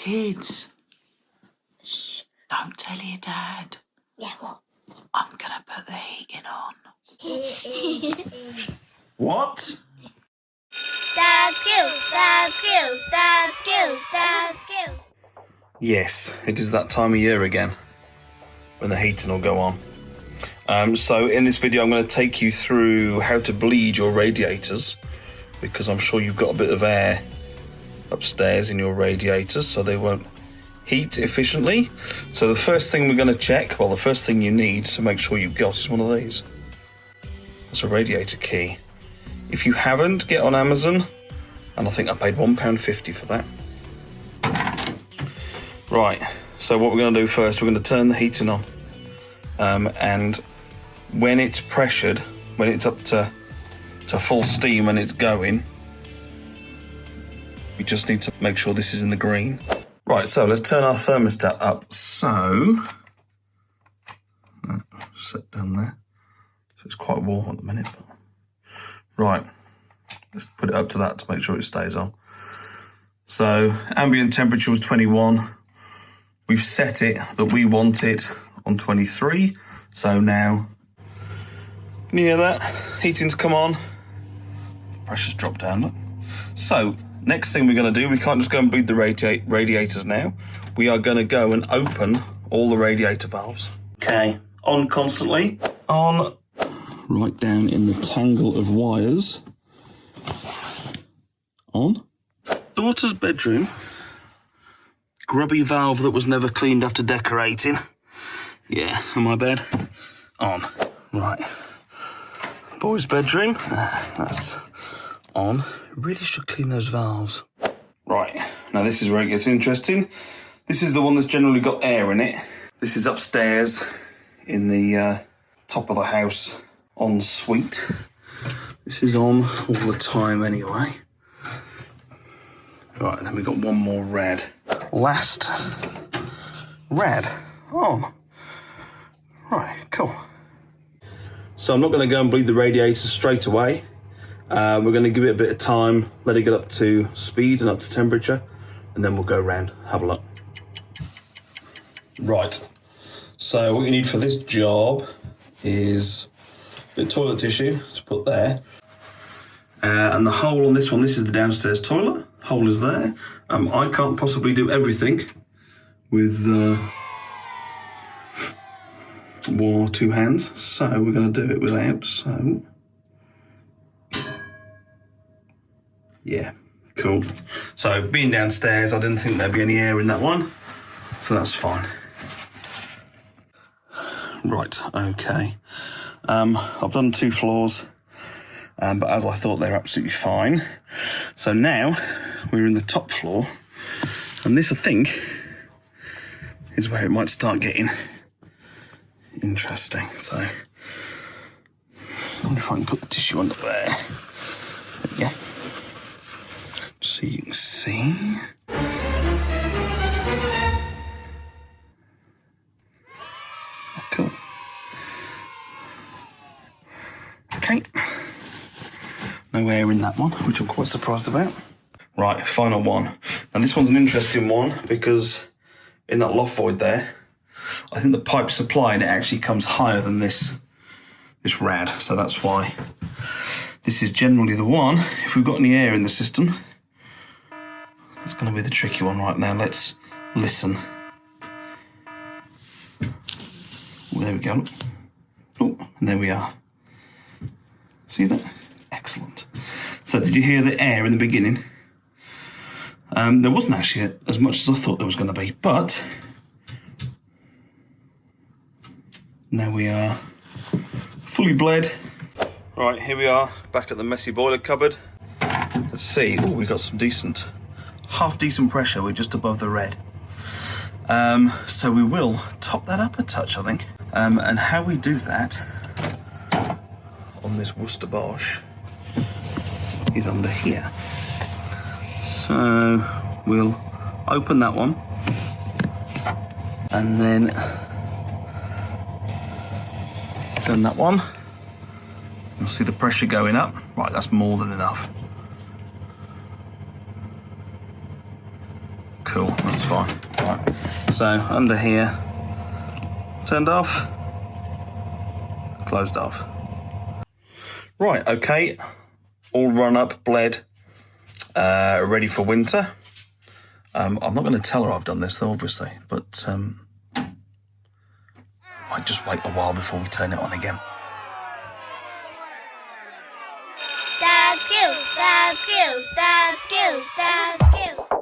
Kids, shh, don't tell your dad. Yeah, what? I'm gonna put the heating on. What? Dadskillz, Dadskillz, Dadskillz, Dadskillz. Yes, it is that time of year again when the heating will go on. So in this video I'm going to take you through how to bleed your radiators, because I'm sure you've got a bit of air upstairs in your radiators, so they won't heat efficiently. So the first thing we're going to check, well, the first thing you need to make sure you've got is one of these. That's a radiator key. If you haven't, get on Amazon, and I think I paid £1.50 for that. Right, so what we're going to do first, we're going to turn the heating on. And when it's pressured, when it's up to full steam and it's going, we just need to make sure this is in the green. Right, so let's turn our thermostat up. So, set down there. So it's quite warm at the minute. But... Right, let's put it up to that to make sure it stays on. So, ambient temperature was 21. We've set it that we want it on 23. So now, can you hear that? Heating's come on. The pressure's dropped down, look. So, next thing we're going to do, we can't just go and bleed the radiators now. We are going to go and open all the radiator valves. Okay, on constantly. On, right down in the tangle of wires. On. Daughter's bedroom. Grubby valve that was never cleaned after decorating. Yeah, in my bed. On. Right. Boy's bedroom. That's on. Really should clean those valves. Right. Now this is where it gets interesting. This is the one that's generally got air in it. This is upstairs in the top of the house en suite. This is on all the time anyway. Right, and then we've got one more red. Last red on. Right, cool. So I'm not going to go and bleed the radiators straight away. We're going to give it a bit of time, let it get up to speed and up to temperature, and then we'll go around, have a look. Right, so what you need for this job is a bit of toilet tissue to put there. And the hole on this one, this is the downstairs toilet. Hole is there. I can't possibly do everything with one or two hands, so we're going to do it without. So, yeah, cool. So being downstairs, I didn't think there'd be any air in that one, so that's fine. Right, okay. I've done 2 floors. But as I thought, they're absolutely fine. So now we're in the top floor, and this, I think, is where it might start getting interesting. So I wonder if I can put the tissue under there. Yeah, just so you can see. Cool. Okay. No air in that one, which I'm quite surprised about. Right, final one. Now this one's an interesting one because in that loft void there, I think the pipe supply in it actually comes higher than this rad. So that's why this is generally the one. If we've got any air in the system, that's going to be the tricky one right now. Let's listen. There we go. Oh, and there we are. See that? Excellent. So did you hear the air in the beginning? There wasn't actually as much as I thought there was going to be, but now we are fully bled. Right, here we are back at the messy boiler cupboard. Let's see. Oh, we got some decent, half decent pressure. We're just above the red. So we will top that up a touch, I think. And how we do that on this Worcester Bosch is under here. So we'll open that one and then turn that one. You'll see the pressure going up. Right, that's more than enough. Cool, that's fine. Right. So under here, turned off, closed off. Right, okay. All run up, bled, ready for winter. I'm not going to tell her I've done this though, obviously, but might just wait a while before we turn it on again. Dadskillz, Dadskillz, Dadskillz, Dadskillz.